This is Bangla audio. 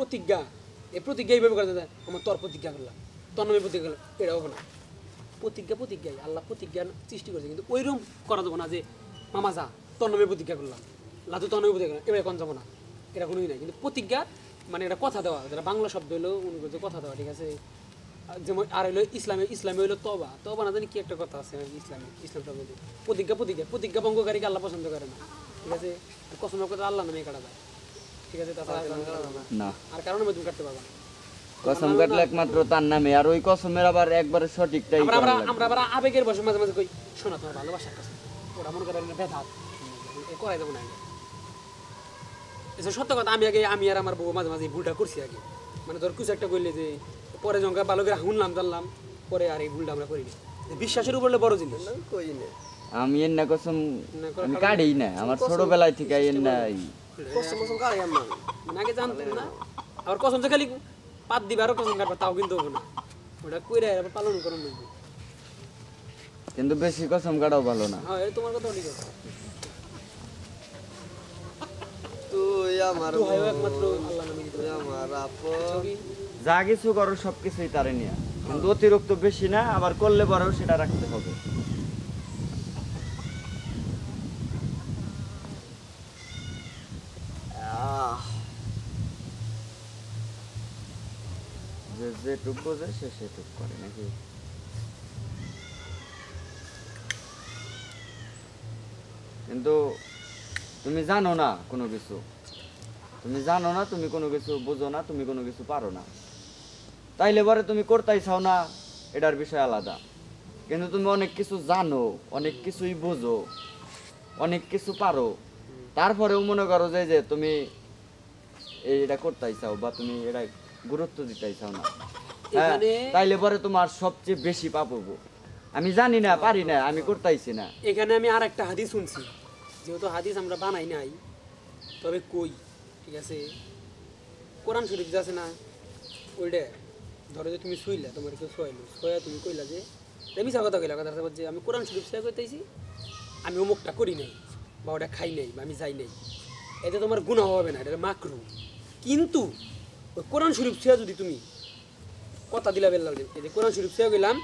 প্রতিজ্ঞা এই প্রতিজ্ঞা এইভাবে করা যায় আমার তোর প্রতিজ্ঞা করলাম তোর নামে প্রতিজ্ঞা করলাম এটা হবে না প্রতিজ্ঞাই আল্লাহ প্রতিজ্ঞা সৃষ্টি করেছে কিন্তু ওইরকম করা যাবো না যে মামা যা তোর নামে প্রতিজ্ঞা করলাম লাদু তোর নামে প্রতিজ্ঞা করলাম এবারে কোন যাবো না এটা কোনোই নাই কিন্তু প্রতিজ্ঞা মানে এটা কথা দেওয়া যেটা বাংলা শব্দ হলো মনে করছে কথা দেওয়া ঠিক আছে যেমন আর হইলো ইসলামে হইলো তবা না জানি কি একটা কথা আছে ইসলাম শব্দ প্রতিজ্ঞা ভঙ্গকারীকে আল্লাহ পছন্দ করে না ঠিক আছে কসম কথা আল্লাহ নামে কাটা যায় ঠিক আছে তাছাড়া না আর কারণে তুমি কাটতে পারবা না কসম কাটলে একমাত্র তার নামে আর ওই কসমের আবার একবারে সঠিকটাই আমরা আবার আবেগের বসে মাঝে মাঝে কই শোনা তোমার ভালোবাসার কাছে ওরা মনে করে বেধাত করাই দেবো না এসব সত্য কথা আমি আর আমার বউ মাঝে মাঝে ভুলটা করছি আগে মানে ধর কিছু একটা করলে যে পরে যখন ভালো করে শুনলাম জানলাম পরে আর এই ভুলটা আমরা করিনি বিশ্বাসের উপরে বড় জিনিস আমি এর না কসম আমি কাড়ি না আমার ছোটবেলায় থেকে এর না কসম কাড়াই আমরা মানে আগে জানতাম না আবার কসম যে খালি পাত দিবে আরো কসম কাটবা তাও কিন্তু হবে না ওটা কইরা আবার পালন করুন লাগবে কিন্তু বেশি কসম কাটাও ভালো না হ্যাঁ এটা তোমার কথা ঠিক আছে তুই আমার একমাত্র আল্লাহ নামে তুই আমার আপন যা কিছু করো সবকিছুই তারে নিয়ে কিন্তু অতিরিক্ত বেশি না আবার করলে পরেও সেটা রাখতে হবে যেটুক বোঝে সে সেটুক করে নাকি কিন্তু তুমি জানো না কোনো কিছু তুমি কোনো কিছু বোঝো না তুমি কোনো কিছু পারো না তাইলে পরে তুমি করতেই চাও না এটার বিষয় আলাদা কিন্তু তুমি অনেক কিছু জানো অনেক কিছুই বোঝো অনেক কিছু পারো তারপরেও মনে করো যে তুমি এটা করতেই চাও বা তুমি এটা গুরুত্ব দিতেই চাও না তাইলে পরে তোমার সবচেয়ে বেশি পাপ হবো আমি জানি না পারি না আমি করতেইছি না এখানে আমি আর একটা হাদিস শুনছি যেহেতু হাদিস আমরা বানাই নাই তবে কই ঠিক আছে কোরআন শরীফ যে আছে না ওইটা ধরো যে তুমি শুইলা তোমার কেউ শোয়াইলো শোয়া তুমি কইলা যে মিশা কথা কইলা কথা যে আমি কোরআন শরীফ শেয়ার করতেছি আমি অমুকটা করি নাই বা ওটা খাই নাই বা আমি যাই নাই এতে তোমার গুনাহ হবে না এটা মাকরু কিন্তু ওই কোরআন শরীফ শেয়ার যদি তুমি কথা দিলা বেল্লাল এই যে কোরআন শরীফ শেয়ার গেলাম